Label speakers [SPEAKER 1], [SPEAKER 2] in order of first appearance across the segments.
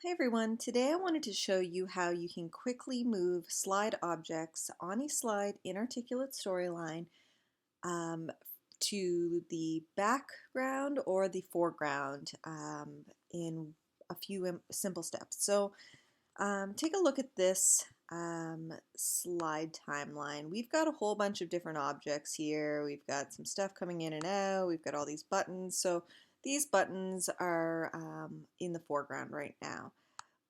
[SPEAKER 1] Hi everyone, today I wanted to show you how you can quickly move slide objects on a slide in Articulate Storyline um, to the background or the foreground in a few simple steps. So take a look at this slide timeline. We've got a whole bunch of different objects here. We've got some stuff coming in and out. We've got all these buttons. So these buttons are in the foreground right now.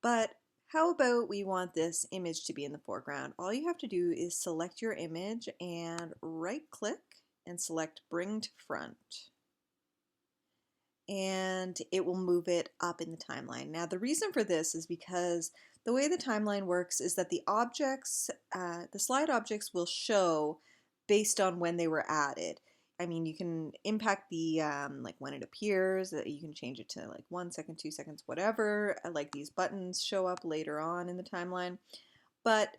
[SPEAKER 1] But how about we want this image to be in the foreground? All you have to do is select your image and right click and select Bring to Front. And it will move it up in the timeline. Now the reason for this is because the way the timeline works is that the objects, the slide objects will show based on when they were added. I mean, you can impact the like when it appears. You can change it to like 1 second, 2 seconds, whatever. Like these buttons show up later on in the timeline, but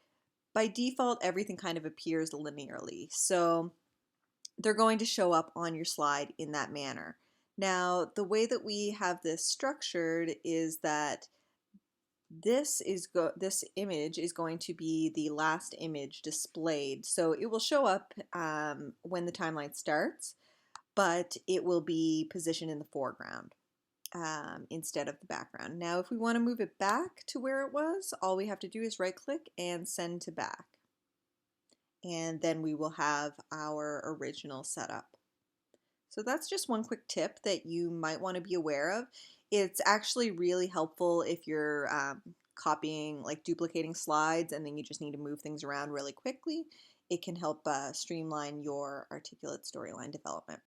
[SPEAKER 1] by default, everything kind of appears linearly. So they're going to show up on your slide in that manner. Now, the way that we have this structured is that this image is going to be the last image displayed. So it will show up when the timeline starts, but it will be positioned in the foreground instead of the background. Now, if we want to move it back to where it was, all we have to do is right click and send to back. And then we will have our original setup. So that's just one quick tip that you might want to be aware of. It's actually really helpful if you're copying, like duplicating slides, and then you just need to move things around really quickly. It can help streamline your Articulate Storyline development.